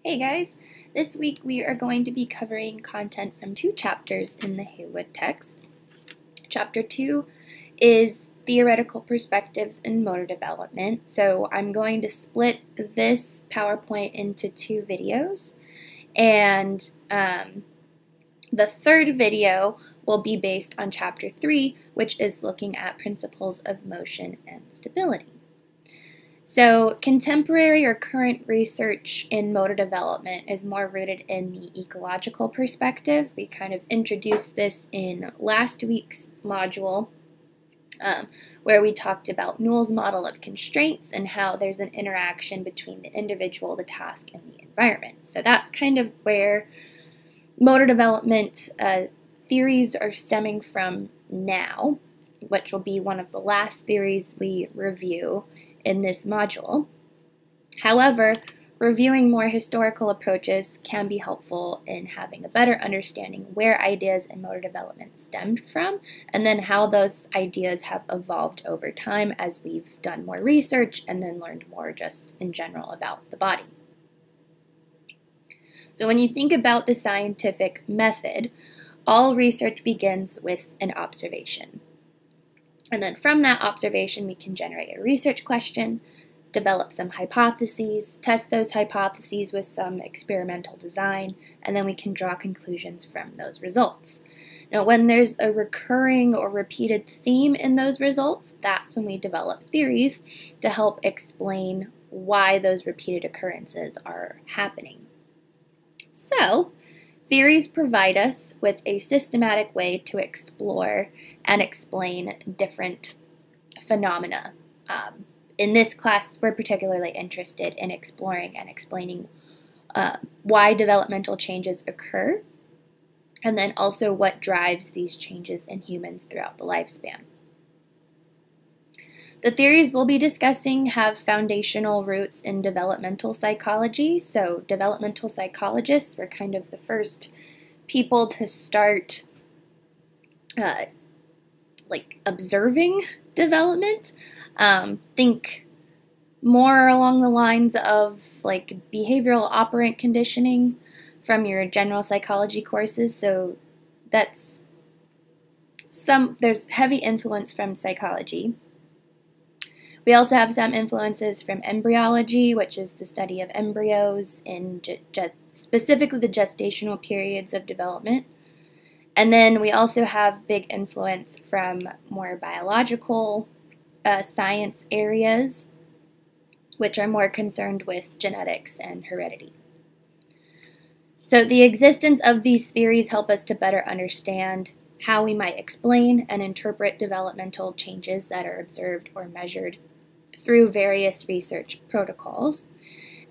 Hey guys, this week we are going to be covering content from two chapters in the Haywood text. Chapter 2 is Theoretical Perspectives in Motor Development, so I'm going to split this PowerPoint into two videos, and the third video will be based on Chapter 3, which is looking at principles of motion and stability. So contemporary or current research in motor development is more rooted in the ecological perspective. We kind of introduced this in last week's module where we talked about Newell's model of constraints and how there's an interaction between the individual, the task, and the environment. So that's kind of where motor development theories are stemming from now, which will be one of the last theories we review in this module. However, reviewing more historical approaches can be helpful in having a better understanding where ideas in motor development stemmed from, and then how those ideas have evolved over time as we've done more research and then learned more just in general about the body. So when you think about the scientific method, all research begins with an observation. And then from that observation, we can generate a research question, develop some hypotheses, test those hypotheses with some experimental design, and then we can draw conclusions from those results. Now, when there's a recurring or repeated theme in those results, that's when we develop theories to help explain why those repeated occurrences are happening. So, theories provide us with a systematic way to explore and explain different phenomena. In this class, we're particularly interested in exploring and explaining why developmental changes occur, and then also what drives these changes in humans throughout the lifespan. The theories we'll be discussing have foundational roots in developmental psychology. So developmental psychologists were kind of the first people to start observing development. Think more along the lines of like behavioral operant conditioning from your general psychology courses. So there's heavy influence from psychology. We also have some influences from embryology, which is the study of embryos in specifically the gestational periods of development. And then we also have big influence from more biological science areas, which are more concerned with genetics and heredity. So the existence of these theories help us to better understand how we might explain and interpret developmental changes that are observed or measured through various research protocols,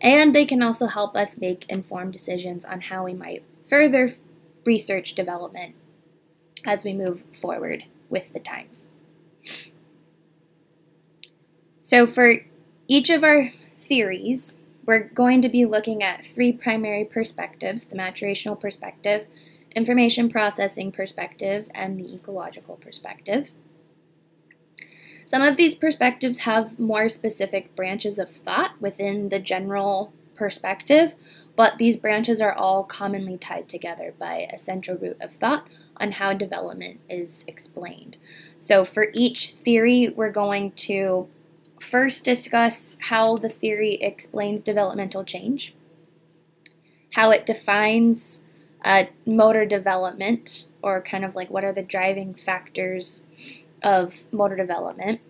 and they can also help us make informed decisions on how we might further research development as we move forward with the times. So for each of our theories, we're going to be looking at three primary perspectives: the maturational perspective, information processing perspective, and the ecological perspective. Some of these perspectives have more specific branches of thought within the general perspective, but these branches are all commonly tied together by a central root of thought on how development is explained. So for each theory, we're going to first discuss how the theory explains developmental change, how it defines motor development, or kind of like what are the driving factors of motor development,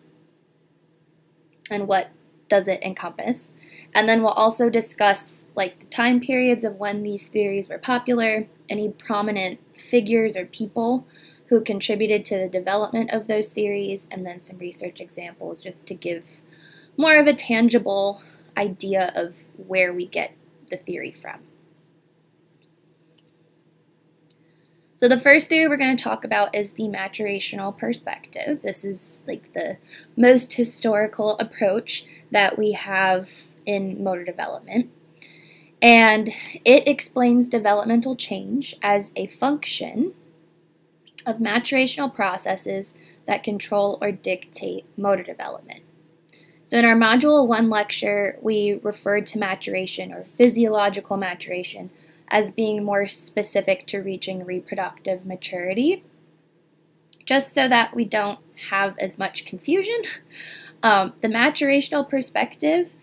and what does it encompass. And then we'll also discuss like the time periods of when these theories were popular, any prominent figures or people who contributed to the development of those theories, and then some research examples just to give more of a tangible idea of where we get the theory from. So the first theory we're going to talk about is the maturational perspective. This is like the most historical approach that we have in motor development. And it explains developmental change as a function of maturational processes that control or dictate motor development. So in our Module 1 lecture, we referred to maturation or physiological maturation as being more specific to reaching reproductive maturity. Just so that we don't have as much confusion, the maturational perspective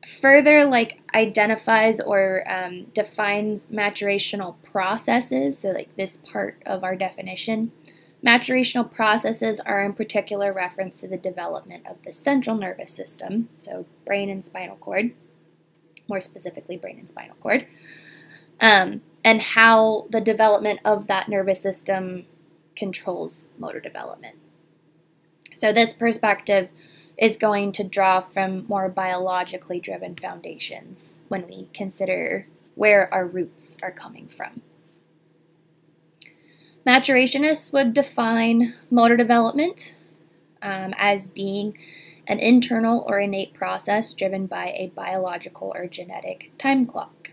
further identifies or defines maturational processes. So this part of our definition. Maturational processes are in particular reference to the development of the central nervous system, so brain and spinal cord, more specifically brain and spinal cord, and how the development of that nervous system controls motor development. So this perspective is going to draw from more biologically driven foundations when we consider where our roots are coming from. Maturationists would define motor development as being an internal or innate process driven by a biological or genetic time clock.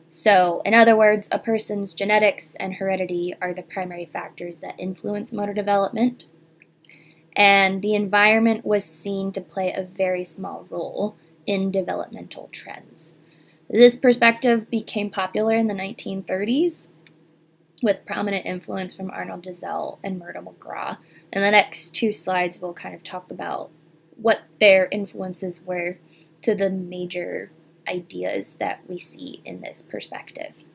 So, in other words, a person's genetics and heredity are the primary factors that influence motor development, and the environment was seen to play a very small role in developmental trends. This perspective became popular in the 1930s, with prominent influence from Arnold Gesell and Myrtle McGraw. In the next two slides, we'll kind of talk about what their influences were to the major ideas that we see in this perspective.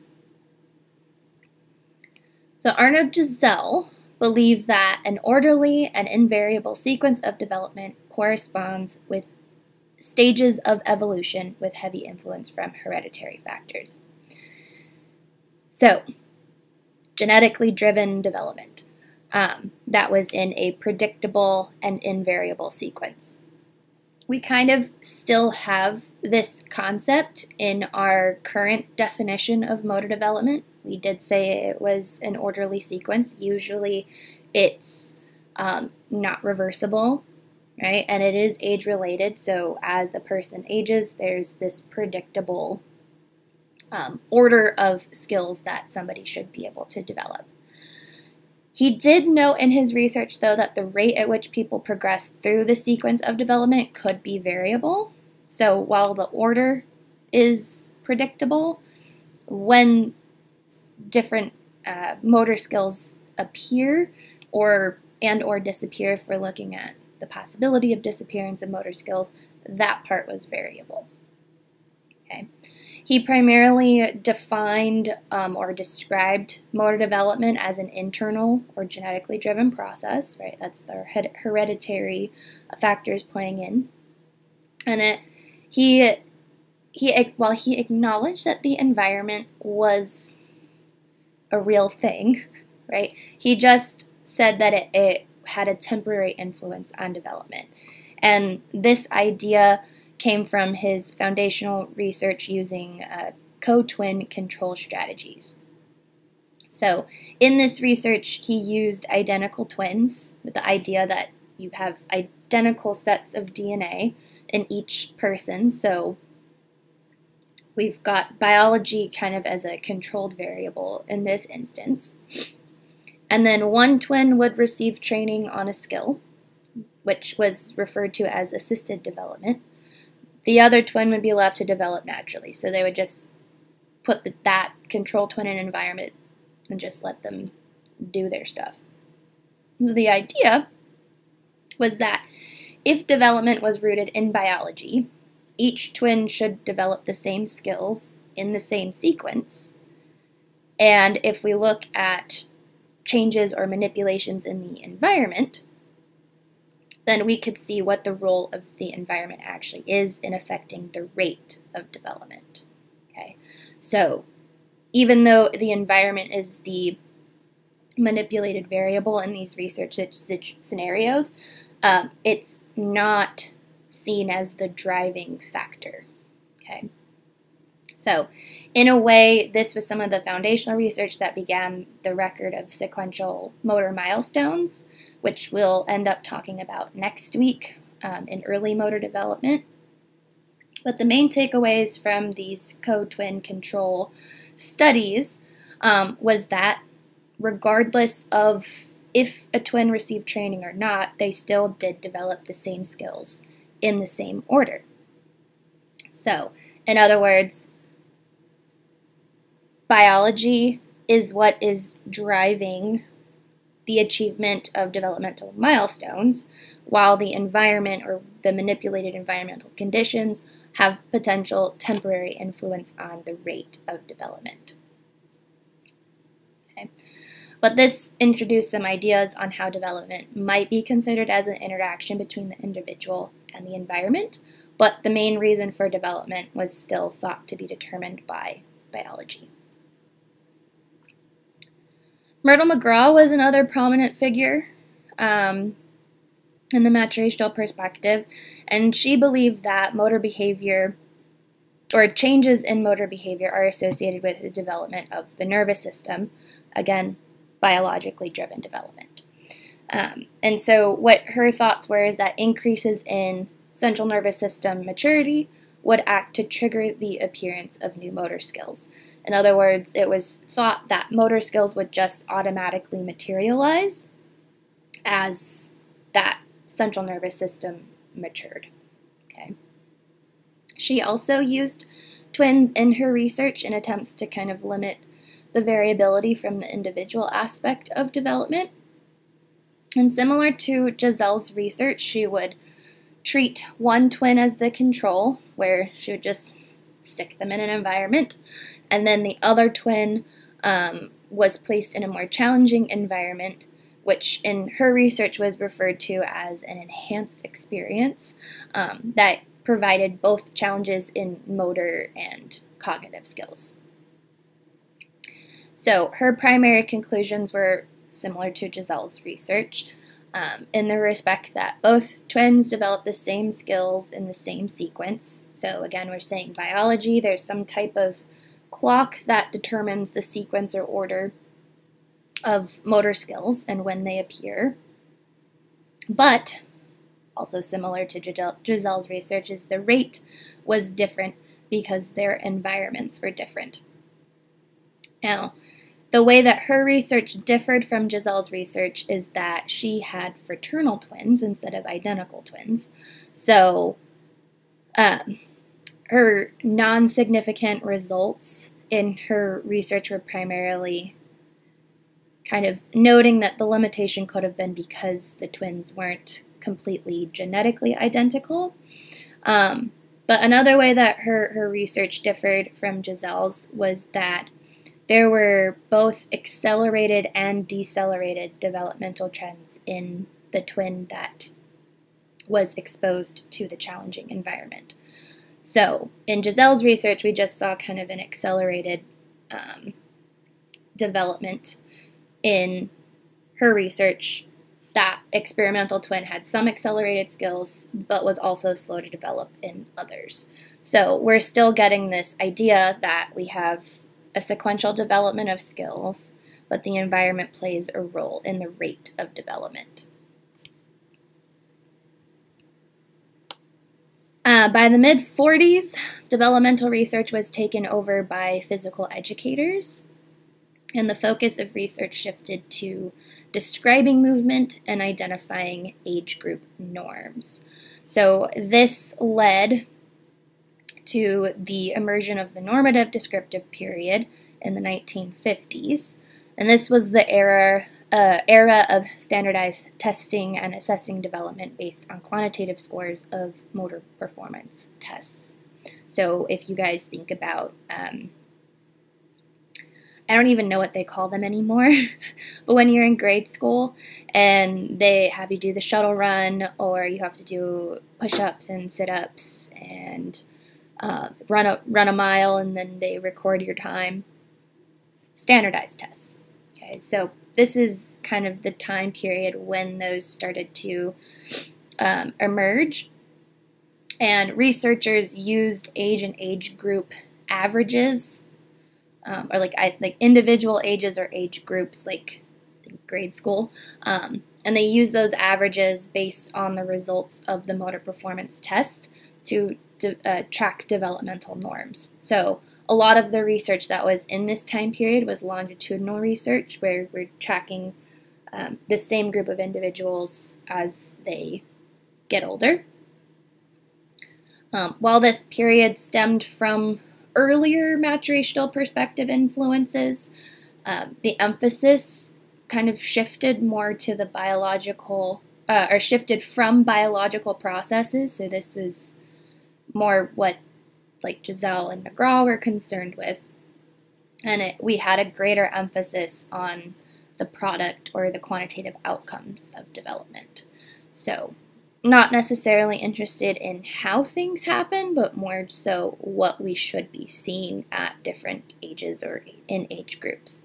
So Arnold Gesell believed that an orderly and invariable sequence of development corresponds with stages of evolution with heavy influence from hereditary factors. So, genetically driven development that was in a predictable and invariable sequence. We kind of still have this concept in our current definition of motor development. We did say it was an orderly sequence. Usually it's not reversible, right? And it is age-related, so as a person ages, there's this predictable order of skills that somebody should be able to develop. He did note in his research, though, that the rate at which people progress through the sequence of development could be variable. So while the order is predictable, when different motor skills appear or disappear, if we're looking at the possibility of disappearance of motor skills, that part was variable. Okay. He primarily defined or described motor development as an internal or genetically driven process, right? That's the hereditary factors playing in. And while he acknowledged that the environment was a real thing, right? He just said that it had a temporary influence on development. And this idea came from his foundational research using co-twin control strategies. So in this research, he used identical twins with the idea that you have identical sets of DNA in each person. So we've got biology kind of as a controlled variable in this instance. And then one twin would receive training on a skill, which was referred to as assisted development. The other twin would be left to develop naturally. So they would just put that control twin in an environment and just let them do their stuff. So the idea was that if development was rooted in biology, each twin should develop the same skills in the same sequence. And if we look at changes or manipulations in the environment, then we could see what the role of the environment actually is in affecting the rate of development. Okay, so even though the environment is the manipulated variable in these research scenarios, it's not seen as the driving factor. Okay, so in a way, this was some of the foundational research that began the record of sequential motor milestones, which we'll end up talking about next week in early motor development. But the main takeaways from these co-twin control studies was that regardless of if a twin received training or not, they still did develop the same skills in the same order. So, in other words, biology is what is driving the achievement of developmental milestones, while the environment or the manipulated environmental conditions have potential temporary influence on the rate of development. Okay. But this introduced some ideas on how development might be considered as an interaction between the individual and the environment, but the main reason for development was still thought to be determined by biology. Myrtle McGraw was another prominent figure in the maturational perspective, and she believed that motor behavior or changes in motor behavior are associated with the development of the nervous system, again, biologically driven development. And so what her thoughts were is that increases in central nervous system maturity would act to trigger the appearance of new motor skills. In other words, it was thought that motor skills would just automatically materialize as that central nervous system matured. Okay. She also used twins in her research in attempts to kind of limit the variability from the individual aspect of development. And similar to Gesell's research, she would treat one twin as the control, where she would just stick them in an environment, and then the other twin was placed in a more challenging environment, which in her research was referred to as an enhanced experience that provided both challenges in motor and cognitive skills. So her primary conclusions were similar to Gesell's research in the respect that both twins develop the same skills in the same sequence. So again, we're saying biology, there's some type of clock that determines the sequence or order of motor skills and when they appear. But also similar to Gesell's research is the rate was different because their environments were different. Now, the way that her research differed from Gesell's research is that she had fraternal twins instead of identical twins. So her non-significant results in her research were primarily kind of noting that the limitation could have been because the twins weren't completely genetically identical. But another way that her research differed from Gesell's was that there were both accelerated and decelerated developmental trends in the twin that was exposed to the challenging environment. So in Gesell's research, we just saw kind of an accelerated development. In her research, that experimental twin had some accelerated skills, but was also slow to develop in others. So we're still getting this idea that we have a sequential development of skills, but the environment plays a role in the rate of development. By the mid-40s, developmental research was taken over by physical educators, and the focus of research shifted to describing movement and identifying age group norms. So this led to the emergence of the normative descriptive period in the 1950s, and this was the era of standardized testing and assessing development based on quantitative scores of motor performance tests. So if you guys think about, I don't even know what they call them anymore, but when you're in grade school and they have you do the shuttle run, or you have to do push-ups and sit-ups and run a mile, and then they record your time. Standardized tests. Okay, so this is kind of the time period when those started to emerge, and researchers used age and age group averages, or like individual ages or age groups, like grade school, and they use those averages based on the results of the motor performance test to track developmental norms. So a lot of the research that was in this time period was longitudinal research, where we're tracking the same group of individuals as they get older. While this period stemmed from earlier maturational perspective influences, the emphasis kind of shifted more to the biological, or shifted from biological processes. So this was more what like Gesell and McGraw were concerned with. And we had a greater emphasis on the product or the quantitative outcomes of development. So not necessarily interested in how things happen, but more so what we should be seeing at different ages or in age groups.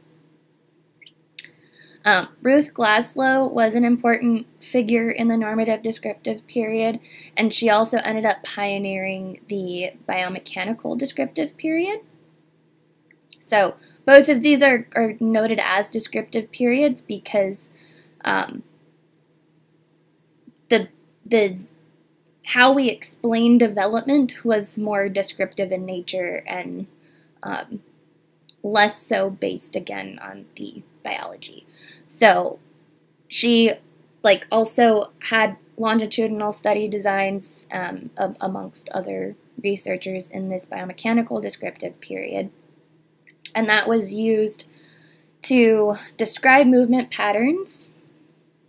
Ruth Glaslow was an important figure in the normative descriptive period, and she also ended up pioneering the biomechanical descriptive period. So both of these are noted as descriptive periods because the how we explain development was more descriptive in nature and less so based again on the biology. So she also had longitudinal study designs amongst other researchers in this biomechanical descriptive period, and that was used to describe movement patterns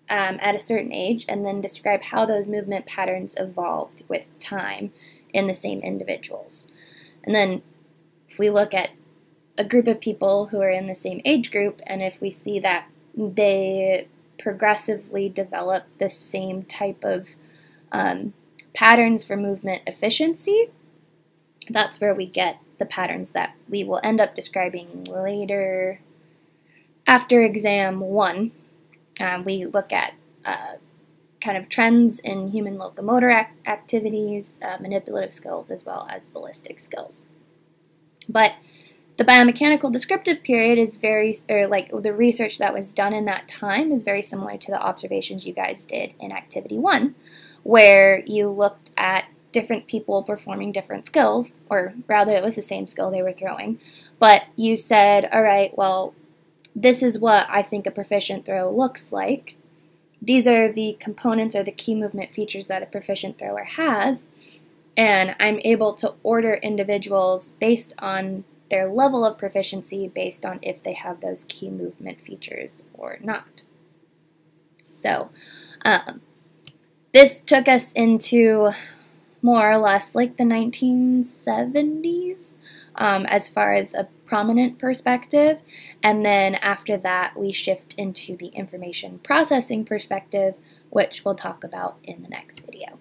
at a certain age and then describe how those movement patterns evolved with time in the same individuals. And then if we look at a group of people who are in the same age group, and if we see that they progressively develop the same type of patterns for movement efficiency, that's where we get the patterns that we will end up describing later after exam 1. We look at kind of trends in human locomotor activities, manipulative skills, as well as ballistic skills. But the biomechanical descriptive period is the research that was done in that time is very similar to the observations you guys did in activity 1, where you looked at different people performing different skills, or rather it was the same skill they were throwing, but you said, all right, well, this is what I think a proficient throw looks like. These are the components or the key movement features that a proficient thrower has, and I'm able to order individuals based on their level of proficiency based on if they have those key movement features or not. So this took us into more or less like the 1970s as far as a prominent perspective, and then after that we shift into the information processing perspective, which we'll talk about in the next video.